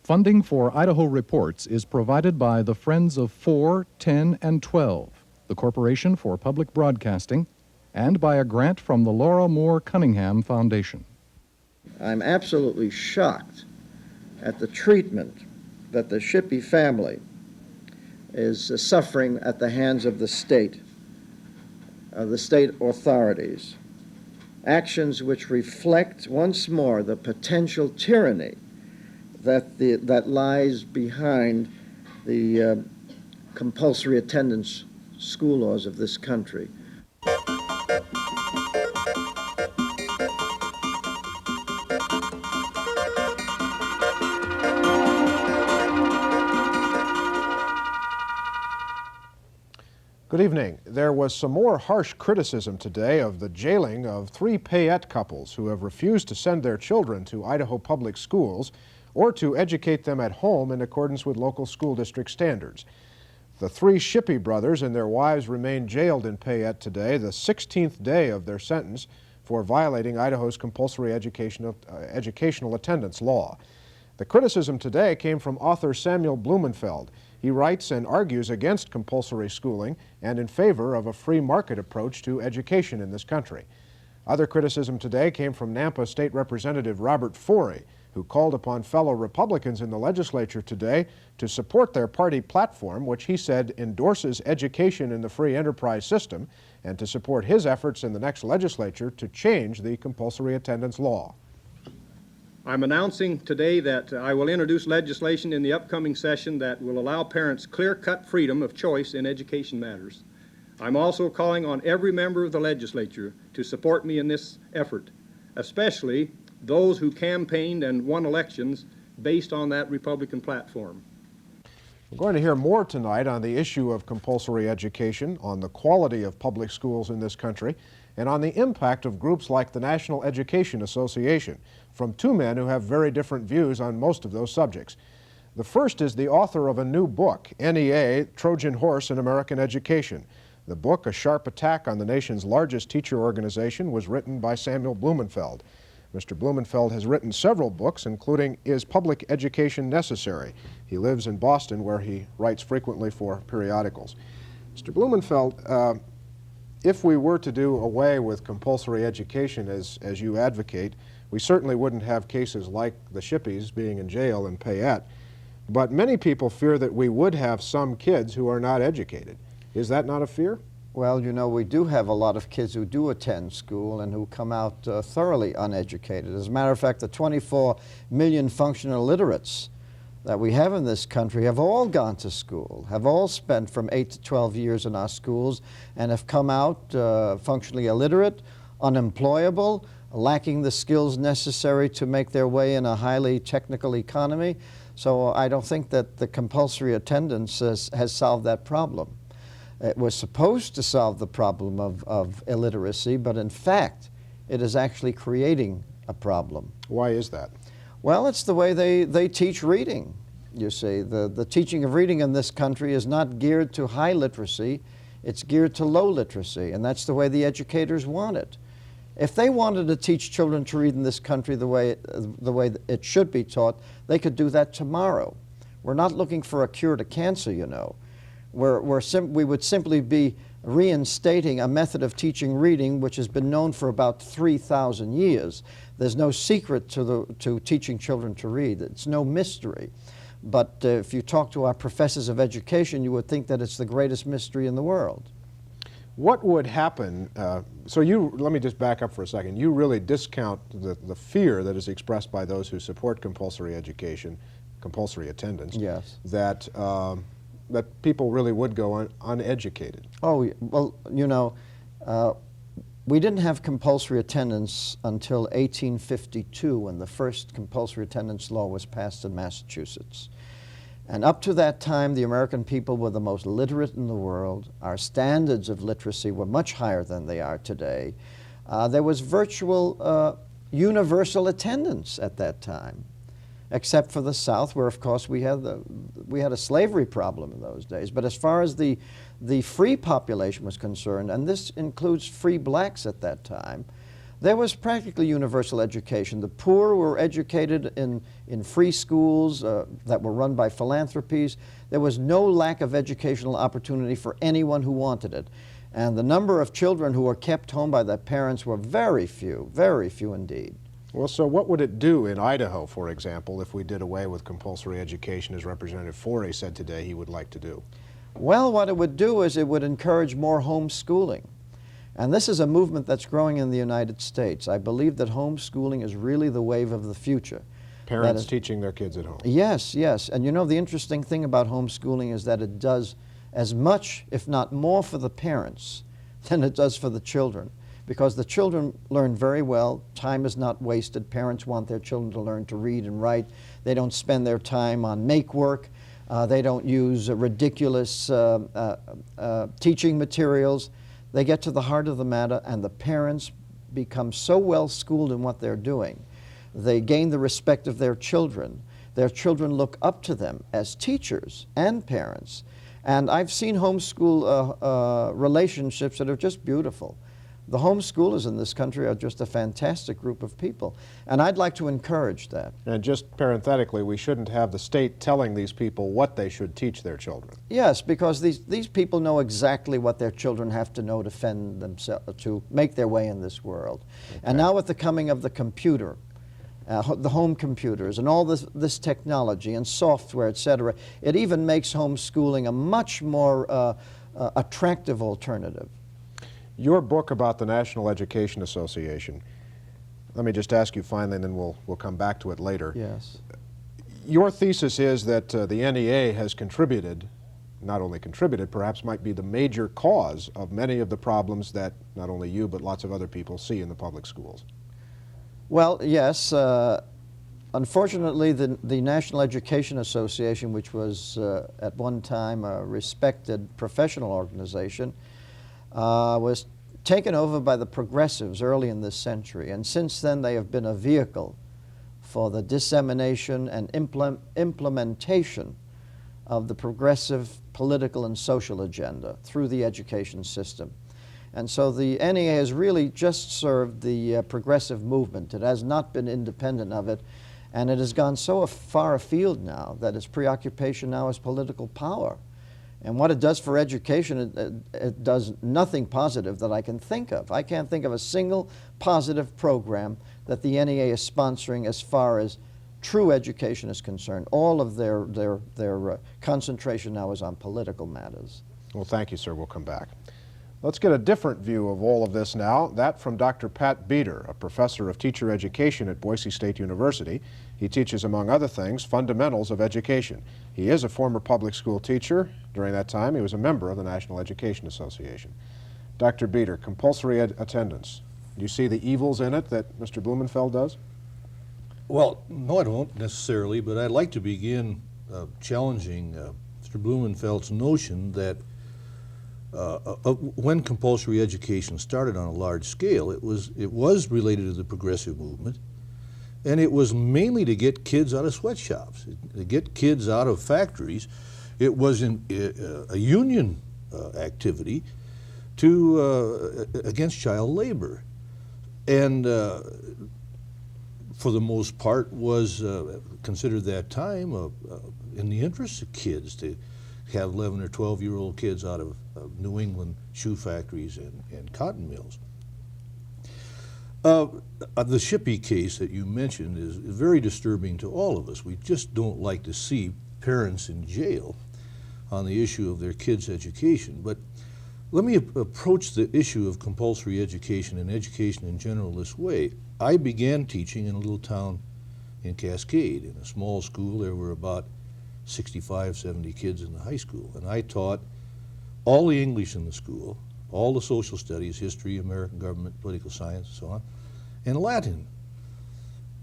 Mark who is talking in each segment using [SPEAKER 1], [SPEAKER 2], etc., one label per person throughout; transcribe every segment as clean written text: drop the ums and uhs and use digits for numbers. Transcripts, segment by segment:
[SPEAKER 1] Funding for Idaho Reports is provided by the Friends of 4, 10, and 12, the Corporation for Public Broadcasting, and by a grant from the Laura Moore Cunningham Foundation.
[SPEAKER 2] I'm absolutely shocked at the treatment that the Shippey family is suffering at the hands of the state authorities. Actions which reflect once more the potential tyranny that lies behind the compulsory attendance school laws of this country.
[SPEAKER 3] Good evening. There was some more harsh criticism today of the jailing of 3 Payette couples who have refused to send their children to Idaho public schools or to educate them at home in accordance with local school district standards. The 3 Shippey brothers and their wives remain jailed in Payette today, the 16th day of their sentence for violating Idaho's compulsory educational attendance law. The criticism today came from author Samuel Blumenfeld. He writes and argues against compulsory schooling and in favor of a free market approach to education in this country. Other criticism today came from Nampa State Representative Robert Forey, who called upon fellow Republicans in the legislature today to support their party platform, which he said endorses education in the free enterprise system, and to support his efforts in the next legislature to change the compulsory attendance law.
[SPEAKER 4] I'm announcing today that I will introduce legislation in the upcoming session that will allow parents clear-cut freedom of choice in education matters. I'm also calling on every member of the legislature to support me in this effort, especially those who campaigned and won elections based on that Republican platform.
[SPEAKER 3] We're going to hear more tonight on the issue of compulsory education, on the quality of public schools in this country, and on the impact of groups like the National Education Association, from 2 men who have very different views on most of those subjects. The first is the author of a new book, NEA, Trojan Horse in American Education. The book, a sharp attack on the nation's largest teacher organization, was written by Samuel Blumenfeld. Mr. Blumenfeld has written several books, including Is Public Education Necessary? He lives in Boston, where he writes frequently for periodicals. Mr. Blumenfeld, if we were to do away with compulsory education as you advocate, we certainly wouldn't have cases like the Shippeys being in jail in Payette, but many people fear that we would have some kids who are not educated. Is that not a fear?
[SPEAKER 2] Well, you know, we do have a lot of kids who do attend school and who come out thoroughly uneducated. As a matter of fact, the 24 million functional illiterates that we have in this country have all gone to school, have all spent from 8 to 12 years in our schools, and have come out functionally illiterate, unemployable, lacking the skills necessary to make their way in a highly technical economy. So I don't think that the compulsory attendance has solved that problem. It was supposed to solve the problem of illiteracy, but in fact, it is actually creating a problem.
[SPEAKER 3] Why is that?
[SPEAKER 2] Well, it's the way they teach reading, you see. The teaching of reading in this country is not geared to high literacy, it's geared to low literacy, and that's the way the educators want it. If they wanted to teach children to read in this country the way it should be taught, they could do that tomorrow. We're not looking for a cure to cancer, you know. We would simply be reinstating a method of teaching reading which has been known for about 3,000 years. There's no secret to teaching children to read. It's no mystery. But if you talk to our professors of education, you would think that it's the greatest mystery in the world.
[SPEAKER 3] What would happen, let me just back up for a second. You really discount the fear that is expressed by those who support compulsory education, compulsory attendance,
[SPEAKER 2] yes,
[SPEAKER 3] that people really would go uneducated.
[SPEAKER 2] Oh, well, you know, we didn't have compulsory attendance until 1852 when the first compulsory attendance law was passed in Massachusetts. And up to that time, the American people were the most literate in the world. Our standards of literacy were much higher than they are today. There was virtual universal attendance at that time, except for the South, where, of course, we had a slavery problem in those days. But as far as the free population was concerned, and this includes free blacks at that time, There was practically universal education. The poor were educated in free schools that were run by philanthropies. There was no lack of educational opportunity for anyone who wanted it. And the number of children who were kept home by their parents were very few indeed.
[SPEAKER 3] Well, so what would it do in Idaho, for example, if we did away with compulsory education, as Representative Forey said today he would like to do?
[SPEAKER 2] Well, what it would do is it would encourage more homeschooling. And this is a movement that's growing in the United States. I believe that homeschooling is really the wave of the future.
[SPEAKER 3] Parents teaching their kids at home.
[SPEAKER 2] Yes, yes. And you know, the interesting thing about homeschooling is that it does as much, if not more, for the parents than it does for the children. Because the children learn very well, time is not wasted. Parents want their children to learn to read and write. They don't spend their time on make work. They don't use ridiculous teaching materials. They get to the heart of the matter, and the parents become so well schooled in what they're doing. They gain the respect of their children. Their children look up to them as teachers and parents. And I've seen homeschool relationships that are just beautiful. The homeschoolers in this country are just a fantastic group of people, and I'd like to encourage that.
[SPEAKER 3] And just parenthetically, we shouldn't have the state telling these people what they should teach their children.
[SPEAKER 2] Yes, because these people know exactly what their children have to know to fend themselves, to make their way in this world. Okay. And now with the coming of the computer, the home computers and all this technology and software, etc., it even makes homeschooling a much more attractive alternative.
[SPEAKER 3] Your book about the National Education Association, let me just ask you finally, and then we'll come back to it later.
[SPEAKER 2] Yes.
[SPEAKER 3] Your thesis is that the NEA has contributed, not only contributed, perhaps might be the major cause of many of the problems that not only you but lots of other people see in the public schools.
[SPEAKER 2] Well, yes. Unfortunately, the National Education Association, which was at one time a respected professional organization, was taken over by the progressives early in this century, and since then they have been a vehicle for the dissemination and implementation of the progressive political and social agenda through the education system. And so the NEA has really just served the progressive movement. It has not been independent of it, and it has gone so far afield now that its preoccupation now is political power. And what it does for education, it does nothing positive that I can think of. I can't think of a single positive program that the NEA is sponsoring as far as true education is concerned. All of their concentration now is on political matters.
[SPEAKER 3] Well, thank you, sir. We'll come back. Let's get a different view of all of this now, that from Dr. Pat Beater, a professor of teacher education at Boise State University. He teaches, among other things, fundamentals of education. He is a former public school teacher. During that time, he was a member of the National Education Association. Dr. Beater, compulsory attendance. Do you see the evils in it that Mr. Blumenfeld does?
[SPEAKER 5] Well, no, I don't necessarily, but I'd like to begin challenging Mr. Blumenfeld's notion that when compulsory education started on a large scale, it was related to the progressive movement, and it was mainly to get kids out of sweatshops, to get kids out of factories. It was a union activity against child labor, and for the most part was considered that time in the interest of kids to have 11 or 12-year-old kids out of New England shoe factories and cotton mills. The Shippey case that you mentioned is very disturbing to all of us. We just don't like to see parents in jail on the issue of their kids' education. But let me approach the issue of compulsory education and education in general this way. I began teaching in a little town in Cascade. In a small school, there were about 65, 70 kids in the high school, and I taught all the English in the school, all the social studies, history, American government, political science, and so on, and Latin.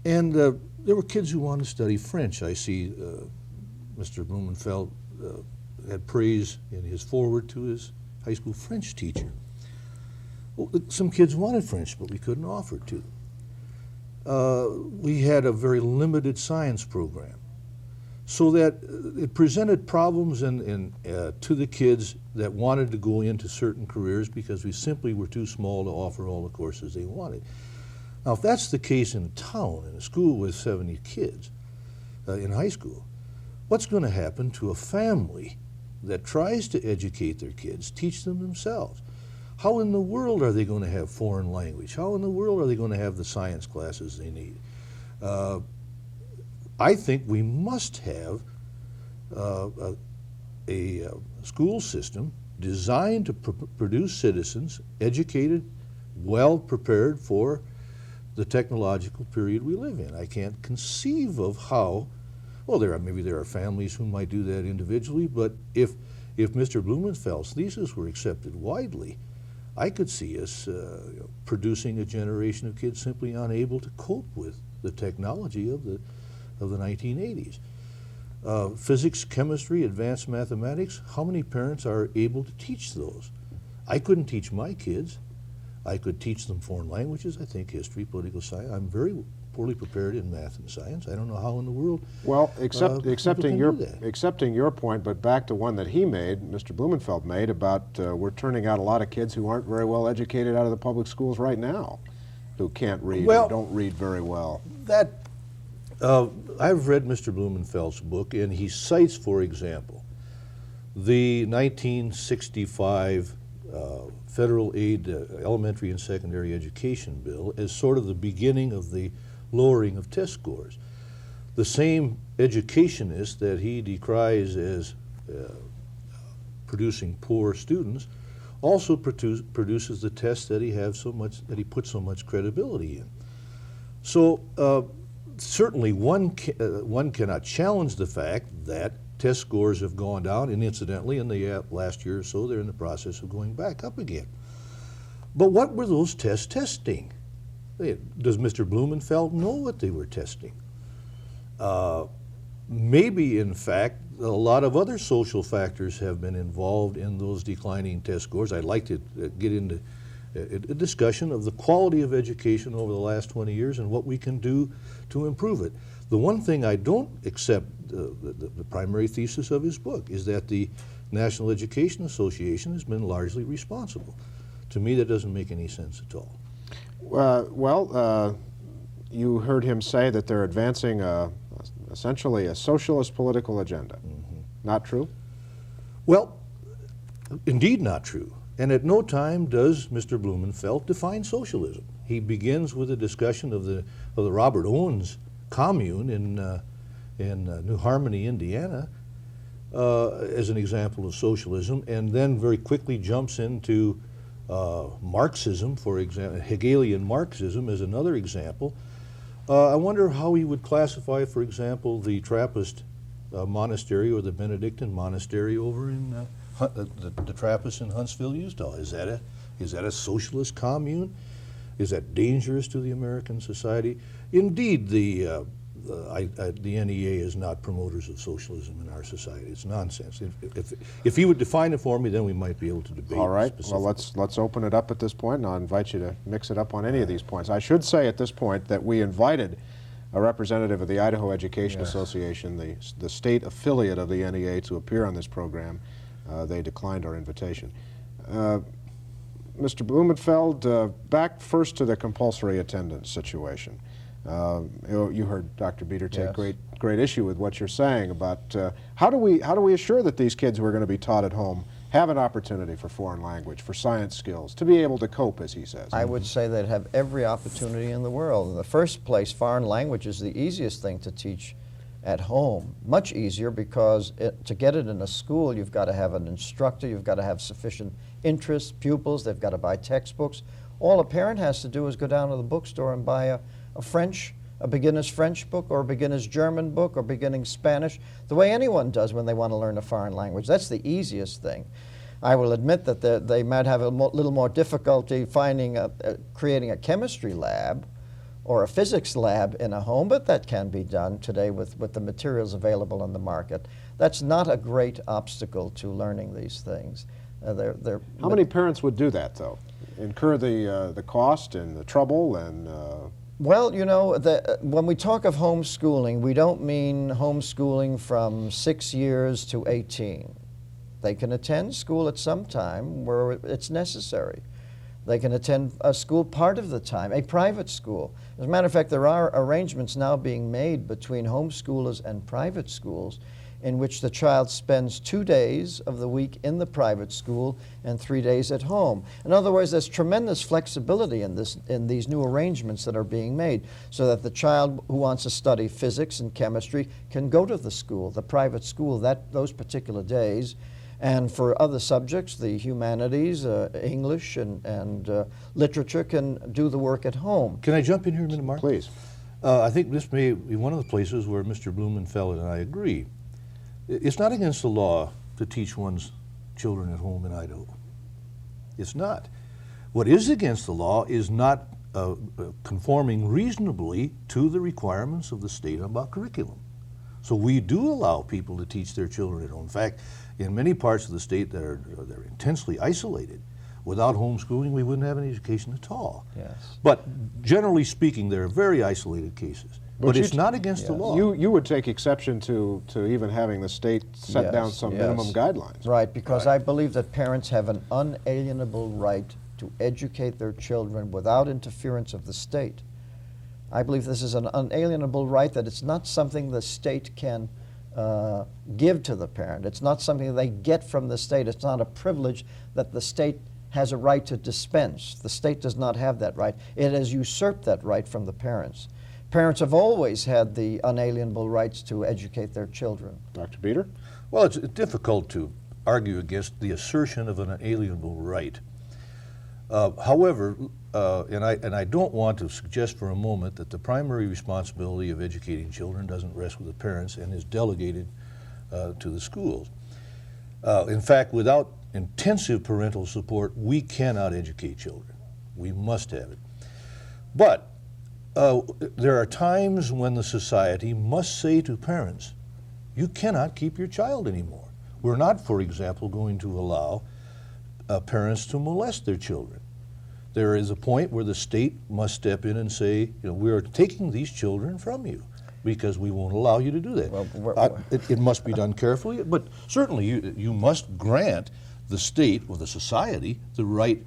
[SPEAKER 5] And there were kids who wanted to study French. I see Mr. Blumenfeld had praise in his foreword to his high school French teacher. Well, some kids wanted French, but we couldn't offer it to them. We had a very limited science program, so that it presented problems to the kids that wanted to go into certain careers because we simply were too small to offer all the courses they wanted. Now, if that's the case in a town, in a school with 70 kids in high school, what's going to happen to a family that tries to educate their kids, teach them themselves? How in the world are they going to have foreign language? How in the world are they going to have the science classes they need? I think we must have a school system designed to produce citizens educated, well prepared for the technological period we live in. I can't conceive of how, well, maybe there are families who might do that individually, but if Mr. Blumenfeld's thesis were accepted widely, I could see us producing a generation of kids simply unable to cope with the technology of the 1980s. Physics, chemistry, advanced mathematics, how many parents are able to teach those? I couldn't teach my kids. I could teach them foreign languages, I think history, political science. I'm very poorly prepared in math and science. I don't know how in the world
[SPEAKER 3] Well,
[SPEAKER 5] accepting
[SPEAKER 3] accepting your point, but back to one that he made, Mr. Blumenfeld made, about we're turning out a lot of kids who aren't very well educated out of the public schools right now, who can't read or don't read very well.
[SPEAKER 5] I've read Mr. Blumenfeld's book, and he cites, for example, the 1965 Federal Aid Elementary and Secondary Education Bill as sort of the beginning of the lowering of test scores. The same educationists that he decries as producing poor students also produces the tests that he puts so much credibility in. So certainly one cannot challenge the fact that test scores have gone down, and incidentally, in the last year or so, they're in the process of going back up again. But what were those tests testing? Does Mr. Blumenfeld know what they were testing? Maybe, in fact, a lot of other social factors have been involved in those declining test scores. I'd like to get into a discussion of the quality of education over the last 20 years and what we can do to improve it. The one thing I don't accept, the primary thesis of his book, is that the National Education Association has been largely responsible. To me, that doesn't make any sense at all.
[SPEAKER 3] You heard him say that they're advancing essentially a socialist political agenda.
[SPEAKER 5] Mm-hmm.
[SPEAKER 3] Not true?
[SPEAKER 5] Well, indeed not true. And at no time does Mr. Blumenfeld define socialism. He begins with a discussion of the Robert Owens commune in New Harmony, Indiana, as an example of socialism, and then very quickly jumps into Marxism, for example, Hegelian Marxism as another example. I wonder how he would classify, for example, the Trappist monastery or the Benedictine monastery over in the Trappists in Huntsville, Utah. Is that a socialist commune? Is that dangerous to the American society? Indeed, the NEA is not promoters of socialism in our society. It's nonsense. If he would define it for me, then we might be able to debate.
[SPEAKER 3] All right.
[SPEAKER 5] Specifically.
[SPEAKER 3] Well, let's open it up at this point, and I'll invite you to mix it up on any of these points. I should say at this point that we invited a representative of the Idaho Education Association, the state affiliate of the NEA, to appear on this program. They declined our invitation. Mr. Blumenfeld, back first to the compulsory attendance situation. You heard Dr. Beater take great issue with what you're saying about how do we assure that these kids who are going to be taught at home have an opportunity for foreign language, for science skills, to be able to cope, as he says.
[SPEAKER 2] I would say they'd have every opportunity in the world. In the first place, foreign language is the easiest thing to teach at home. Much easier because to get it in a school, you've got to have an instructor, you've got to have sufficient interest, pupils, they've got to buy textbooks. All a parent has to do is go down to the bookstore and buy a beginner's French book or a beginner's German book or beginning Spanish, the way anyone does when they want to learn a foreign language. That's the easiest thing. I will admit that they might have a little more difficulty creating a chemistry lab or a physics lab in a home, but that can be done today with the materials available on the market. That's not a great obstacle to learning these things.
[SPEAKER 3] How many parents would do that, though? Incur the cost and the trouble and...
[SPEAKER 2] Well, you know, when we talk of homeschooling, we don't mean homeschooling from 6 years to 18. They can attend school at some time where it's necessary. They can attend a school part of the time, a private school. As a matter of fact, there are arrangements now being made between homeschoolers and private schools in which the child spends 2 days of the week in the private school and 3 days at home. In other words, there's tremendous flexibility in these new arrangements that are being made, so that the child who wants to study physics and chemistry can go to the school, the private school, those particular days. And for other subjects, the humanities, English and literature, can do the work at home.
[SPEAKER 5] Can I jump in here a minute, Mark?
[SPEAKER 3] Please.
[SPEAKER 5] I think this may be one of the places where Mr. Blumenfeld and I agree. It's not against the law to teach one's children at home in Idaho. It's not. What is against the law is not conforming reasonably to the requirements of the state about curriculum. So we do allow people to teach their children at home. In fact, in many parts of the state that are they're intensely isolated, without homeschooling, we wouldn't have any education at all.
[SPEAKER 2] Yes.
[SPEAKER 5] But generally speaking, there are very isolated cases. But it's not against the law.
[SPEAKER 3] You would take exception to even having the state set down some minimum guidelines.
[SPEAKER 2] Right, because I believe that parents have an unalienable right to educate their children without interference of the state. I believe this is an unalienable right, that it's not something the state can give to the parent. It's not something that they get from the state. It's not a privilege that the state has a right to dispense. The state does not have that right. It has usurped that right from the parents. Parents have always had the unalienable rights to educate their children.
[SPEAKER 3] Dr. Beater?
[SPEAKER 5] Well, it's difficult to argue against the assertion of an unalienable right. However, and I don't want to suggest for a moment that the primary responsibility of educating children doesn't rest with the parents and is delegated to the schools. In fact, without intensive parental support, we cannot educate children. We must have it. But there are times when the society must say to parents, you cannot keep your child anymore. We're not, for example, going to allow parents to molest their children. There is a point where the state must step in and say, you know, we are taking these children from you because we won't allow you to do that.
[SPEAKER 2] Well,
[SPEAKER 5] It must be done carefully, but certainly you must grant the state or the society the right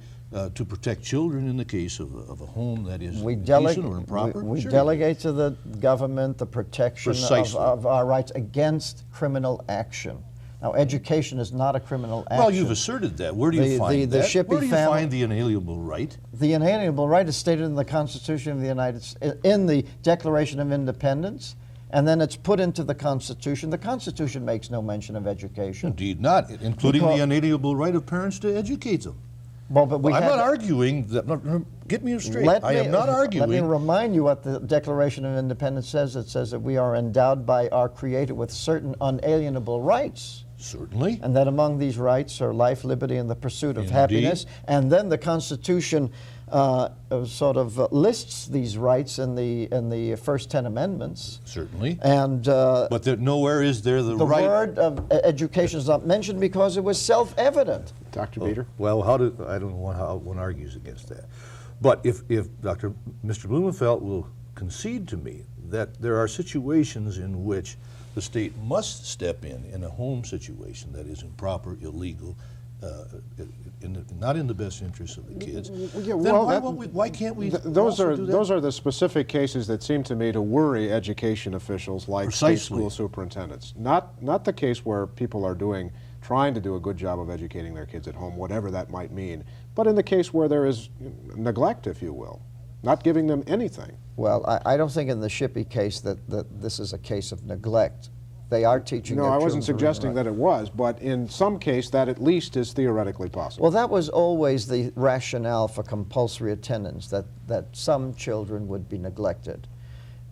[SPEAKER 5] to protect children in the case of a home that is decent or improper.
[SPEAKER 2] We
[SPEAKER 5] Sure.
[SPEAKER 2] delegate to the government the protection
[SPEAKER 5] Precisely.
[SPEAKER 2] of our rights against criminal action. Now, education is not a criminal action.
[SPEAKER 5] Well, you've asserted that. Where do you find
[SPEAKER 2] the
[SPEAKER 5] that?
[SPEAKER 2] Shippey
[SPEAKER 5] Where do you
[SPEAKER 2] family-
[SPEAKER 5] find the inalienable right?
[SPEAKER 2] The inalienable right is stated in the Constitution of the United States, in the Declaration of Independence, and then it's put into the Constitution. The Constitution makes no mention of education.
[SPEAKER 5] Indeed not, including
[SPEAKER 2] Because-
[SPEAKER 5] the unalienable right of parents to educate them.
[SPEAKER 2] Well, but we
[SPEAKER 5] I'm
[SPEAKER 2] have
[SPEAKER 5] not arguing that. No, get me straight.
[SPEAKER 2] Let
[SPEAKER 5] I am not arguing.
[SPEAKER 2] Let me remind you what the Declaration of Independence says. It says that we are endowed by our Creator with certain unalienable rights.
[SPEAKER 5] Certainly.
[SPEAKER 2] And that among these rights are life, liberty, and the pursuit of
[SPEAKER 5] Indeed.
[SPEAKER 2] happiness. And then the Constitution sort of lists these rights in the first 10 amendments.
[SPEAKER 5] Certainly.
[SPEAKER 2] And
[SPEAKER 5] But nowhere is there the right.
[SPEAKER 2] word of education is not mentioned because it was self-evident.
[SPEAKER 3] Dr. Beater?
[SPEAKER 5] Well, I don't know how one argues against that. But if Mr. Blumenfeld will concede to me that there are situations in which the state must step in a home situation that is improper, illegal, not in the best interest of the kids,
[SPEAKER 3] Yeah,
[SPEAKER 5] then
[SPEAKER 3] well,
[SPEAKER 5] why can't we
[SPEAKER 3] Those
[SPEAKER 5] also do that?
[SPEAKER 3] are the specific cases that seem to me to worry education officials like state
[SPEAKER 5] Precisely.
[SPEAKER 3] school superintendents. Not the case where people are trying to do a good job of educating their kids at home, whatever that might mean, but in the case where there is neglect, if you will, not giving them anything.
[SPEAKER 2] Well, I don't think in the Shippey case that this is a case of neglect. They are teaching
[SPEAKER 3] No,
[SPEAKER 2] their
[SPEAKER 3] I wasn't
[SPEAKER 2] children to read and
[SPEAKER 3] suggesting
[SPEAKER 2] write.
[SPEAKER 3] that it was, but in some case that at least is theoretically possible.
[SPEAKER 2] Well, that was always the rationale for compulsory attendance, that some children would be neglected.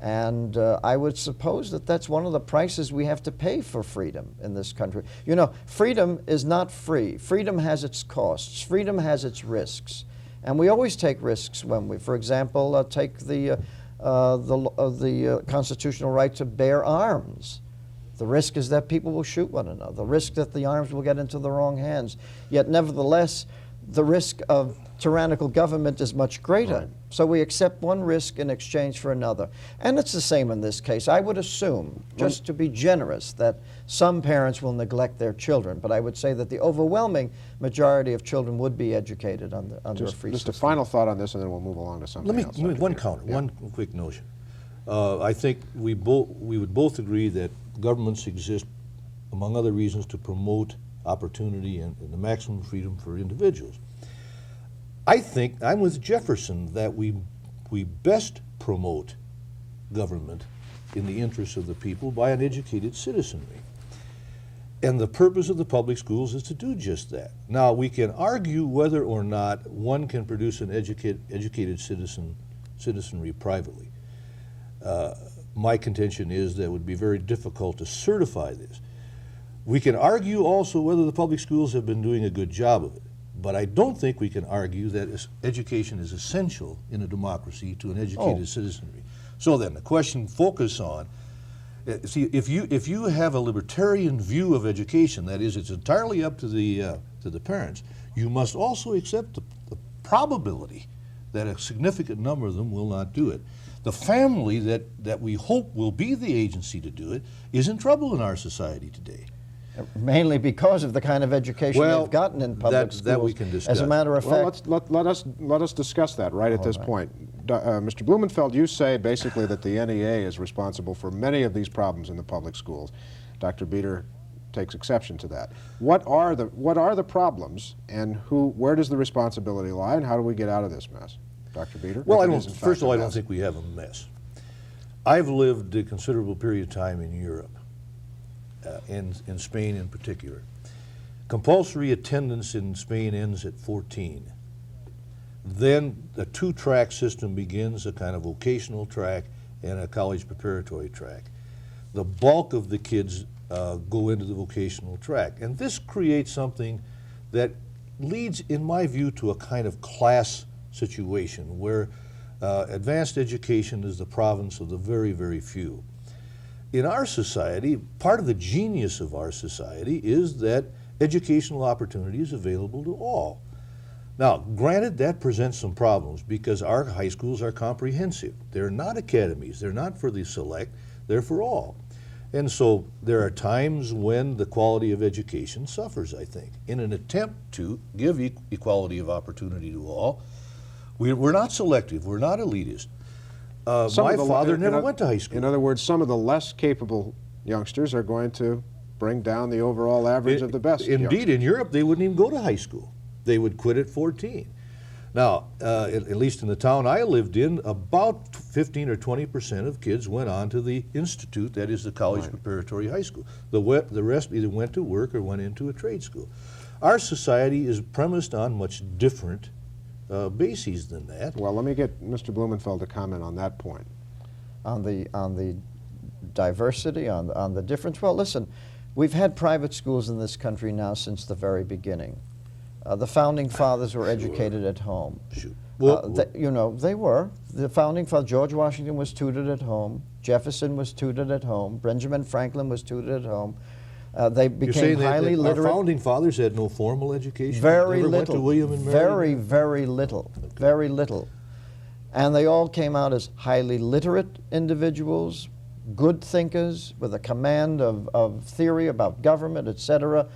[SPEAKER 2] And I would suppose that that's one of the prices we have to pay for freedom in this country. You know, freedom is not free. Freedom has its costs. Freedom has its risks. And we always take risks when we, for example, take the constitutional right to bear arms. The risk is that people will shoot one another. The risk that the arms will get into the wrong hands. Yet, nevertheless, the risk of tyrannical government is much greater.
[SPEAKER 3] Right.
[SPEAKER 2] So we accept one risk in exchange for another. And it's the same in this case. I would assume, just to be generous, that some parents will neglect their children, but I would say that the overwhelming majority of children would be educated under a free
[SPEAKER 3] Just
[SPEAKER 2] system.
[SPEAKER 3] a final thought on this, and then we'll move along to something else. Dr.
[SPEAKER 5] One
[SPEAKER 3] Peter.
[SPEAKER 5] counter,
[SPEAKER 3] Yeah.
[SPEAKER 5] one quick notion. I think we would both agree that governments exist, among other reasons, to promote opportunity and the maximum freedom for individuals. I think I'm with Jefferson that we best promote government in the interests of the people by an educated citizenry. And the purpose of the public schools is to do just that. Now, we can argue whether or not one can produce an educated citizenry privately. My contention is that it would be very difficult to certify this. We can argue also whether the public schools have been doing a good job of it. But I don't think we can argue that education is essential in a democracy to an educated citizenry. So then, the question focus on, see, if you have a libertarian view of education, that is, it's entirely up to the parents, you must also accept the probability that a significant number of them will not do it. The family that we hope will be the agency to do it is in trouble in our society today.
[SPEAKER 2] Mainly because of the kind of education they've gotten in public schools.
[SPEAKER 5] That we can discuss.
[SPEAKER 2] As a matter of fact,
[SPEAKER 3] Well, let us discuss that right at this point. Mr. Blumenfeld, you say basically that the NEA is responsible for many of these problems in the public schools. Dr. Beater takes exception to that. What are the problems, and where does the responsibility lie, and how do we get out of this mess, Dr. Beater?
[SPEAKER 5] Well,
[SPEAKER 3] First
[SPEAKER 5] of all, I don't think we have a mess. I've lived a considerable period of time in Europe. In Spain in particular. Compulsory attendance in Spain ends at 14. Then the two-track system begins, a kind of vocational track and a college preparatory track. The bulk of the kids go into the vocational track. And this creates something that leads, in my view, to a kind of class situation where advanced education is the province of the very, very few. In our society, part of the genius of our society is that educational opportunity is available to all. Now, granted, that presents some problems because our high schools are comprehensive. They're not academies. They're not for the select. They're for all. And so there are times when the quality of education suffers, I think. In an attempt to give equality of opportunity to all, we're not selective. We're not elitist. My father never went to high school.
[SPEAKER 3] In other words, some of the less capable youngsters are going to bring down the overall average of the best
[SPEAKER 5] Indeed,
[SPEAKER 3] youngsters.
[SPEAKER 5] in Europe, they wouldn't even go to high school. They would quit at 14. Now, at least in the town I lived in, about 15 or 20% of kids went on to the institute, that is the college preparatory high school. The rest either went to work or went into a trade school. Our society is premised on much different bases than that.
[SPEAKER 3] Well, let me get Mr. Blumenfeld to comment on that point.
[SPEAKER 2] on the diversity, on the difference. Well, listen, we've had private schools in this country now since the very beginning. The founding fathers were educated at home. They were. The founding father, George Washington, was tutored at home. Jefferson was tutored at home. Benjamin Franklin was tutored at home. They became highly literate.
[SPEAKER 5] Our founding fathers had no formal education.
[SPEAKER 2] Very
[SPEAKER 5] Never
[SPEAKER 2] little.
[SPEAKER 5] Went to William and Mary.
[SPEAKER 2] Very, very little. Very little. And they all came out as highly literate individuals, good thinkers, with a command of theory about government, etc.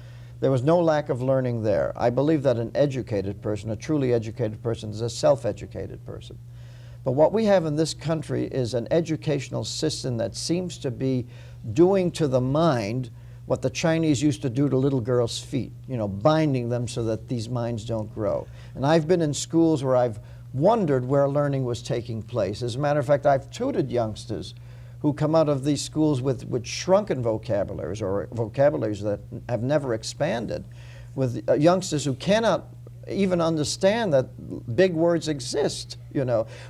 [SPEAKER 2] There was no lack of learning there. I believe that an educated person, a truly educated person, is a self-educated person. But what we have in this country is an educational system that seems to be doing to the mind what the Chinese used to do to little girls' feet, binding them so that these minds don't grow. And I've been in schools where I've wondered where learning was taking place. As a matter of fact, I've tutored youngsters who come out of these schools with shrunken vocabularies or vocabularies that have never expanded, with youngsters who cannot even understand that big words exist,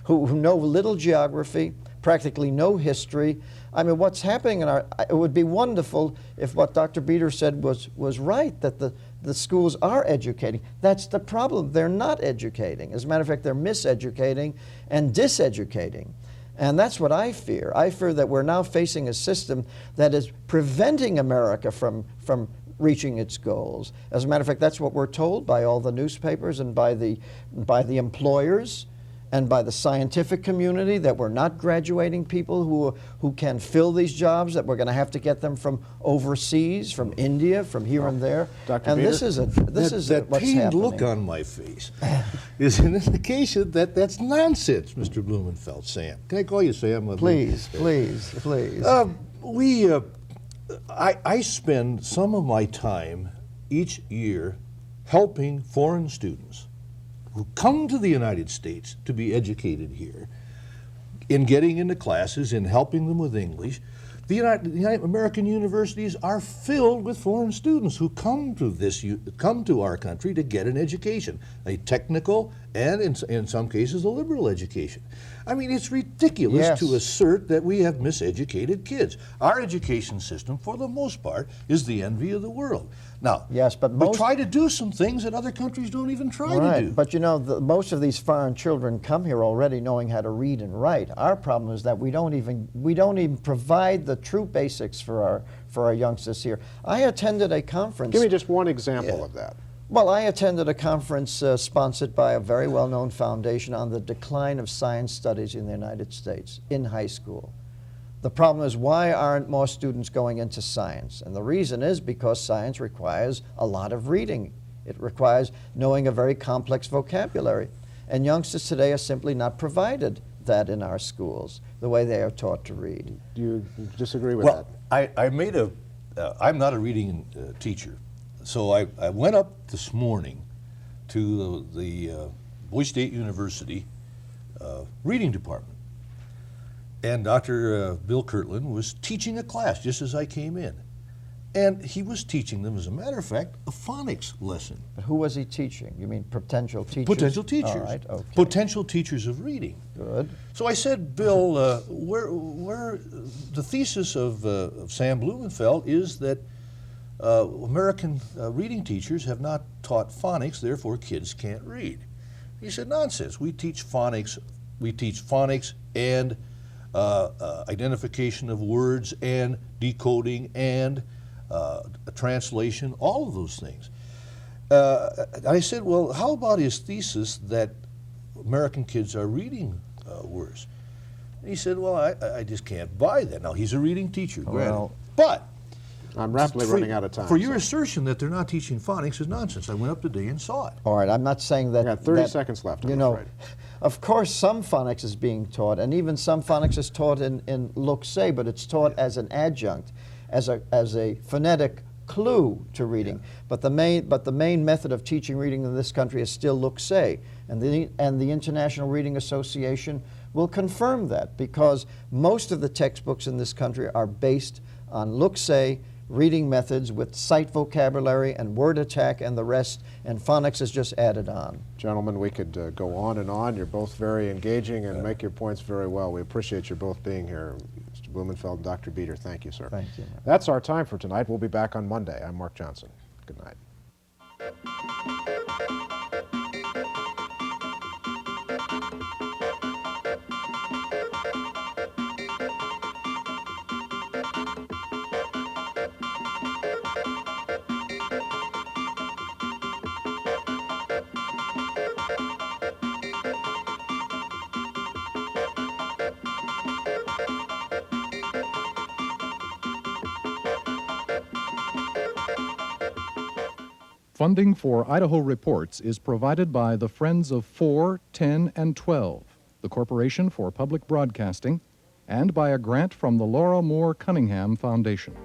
[SPEAKER 2] who know little geography, practically no history. I mean, what's happening it would be wonderful if what Dr. Beater said was right, that the schools are educating. That's the problem. They're not educating. As a matter of fact, they're miseducating and diseducating. And that's what I fear. I fear that we're now facing a system that is preventing America from reaching its goals. As a matter of fact, that's what we're told by all the newspapers and by the employers and by the scientific community, that we're not graduating people who can fill these jobs, that we're going to have to get them from overseas, from India, from here and there.
[SPEAKER 3] Dr.
[SPEAKER 2] And
[SPEAKER 3] Beter?
[SPEAKER 2] this is
[SPEAKER 5] That
[SPEAKER 2] what's
[SPEAKER 5] pained
[SPEAKER 2] happening.
[SPEAKER 5] look on my face is an indication that that's nonsense, Mr. Blumenfeld. Sam, can I call you Sam?
[SPEAKER 2] Please, please, please.
[SPEAKER 5] I spend some of my time each year helping foreign students who come to the United States to be educated here, in getting into classes, in helping them with English. The United American universities are filled with foreign students who come to our country to get an education, a technical and in some cases a liberal education. I mean, it's ridiculous
[SPEAKER 2] Yes.
[SPEAKER 5] to assert that we have miseducated kids. Our education system, for the most part, is the envy of the world. Now,
[SPEAKER 2] Yes, but
[SPEAKER 5] we
[SPEAKER 2] most-
[SPEAKER 5] try to do some things that other countries don't even try to
[SPEAKER 2] Right,
[SPEAKER 5] do.
[SPEAKER 2] but you know, most of these foreign children come here already knowing how to read and write. Our problem is that we don't even provide the true basics for our youngsters here. I attended a conference.
[SPEAKER 3] Give me just one example of that.
[SPEAKER 2] Well, I attended a conference sponsored by a very well-known foundation on the decline of science studies in the United States in high school. The problem is, why aren't more students going into science? And the reason is because science requires a lot of reading. It requires knowing a very complex vocabulary. And youngsters today are simply not provided that in our schools, the way they are taught to read.
[SPEAKER 3] Do you disagree with
[SPEAKER 5] Well,
[SPEAKER 3] that?
[SPEAKER 5] I'm not a reading teacher, so I went up this morning to the Boise State University reading department, and Dr. Bill Kirtland was teaching a class just as I came in, and he was teaching them, as a matter of fact, a phonics lesson.
[SPEAKER 2] But who was he teaching? You mean potential teachers?
[SPEAKER 5] Potential teachers,
[SPEAKER 2] All right, okay.
[SPEAKER 5] potential teachers of reading.
[SPEAKER 2] Good.
[SPEAKER 5] So I said, Bill, where the thesis of Sam Blumenfeld is that American reading teachers have not taught phonics, therefore kids can't read. He said, nonsense. We teach phonics and identification of words and decoding and translation, all of those things. I said, well, how about his thesis that American kids are reading worse? And he said, well, I just can't buy that. Now, he's a reading teacher, granted.
[SPEAKER 2] Well-
[SPEAKER 5] But
[SPEAKER 3] I'm rapidly running out of time.
[SPEAKER 5] for your
[SPEAKER 3] so-
[SPEAKER 5] assertion that they're not teaching phonics is nonsense. I went up today and saw it.
[SPEAKER 2] All right, I'm not saying that.
[SPEAKER 3] We got 30
[SPEAKER 2] that,
[SPEAKER 3] seconds left,
[SPEAKER 2] You
[SPEAKER 3] I'm
[SPEAKER 2] know,
[SPEAKER 3] afraid.
[SPEAKER 2] of course, some phonics is being taught, and even some phonics is taught in Look-Say, but it's taught as an adjunct, as a phonetic clue to reading. But the main method of teaching reading in this country is still Look-Say, and the International Reading Association will confirm that, because most of the textbooks in this country are based on Look-Say reading methods with sight vocabulary and word attack and the rest, and phonics is just added on.
[SPEAKER 3] Gentlemen, we could go on and on. You're both very engaging and make your points very well. We appreciate you both being here. Mr. Blumenfeld and Dr. Beter, thank you, sir.
[SPEAKER 2] Thank you.
[SPEAKER 3] That's our time for tonight. We'll be back on Monday. I'm Mark Johnson. Good night.
[SPEAKER 1] Funding for Idaho Reports is provided by the Friends of 4, 10, and 12, the Corporation for Public Broadcasting, and by a grant from the Laura Moore Cunningham Foundation.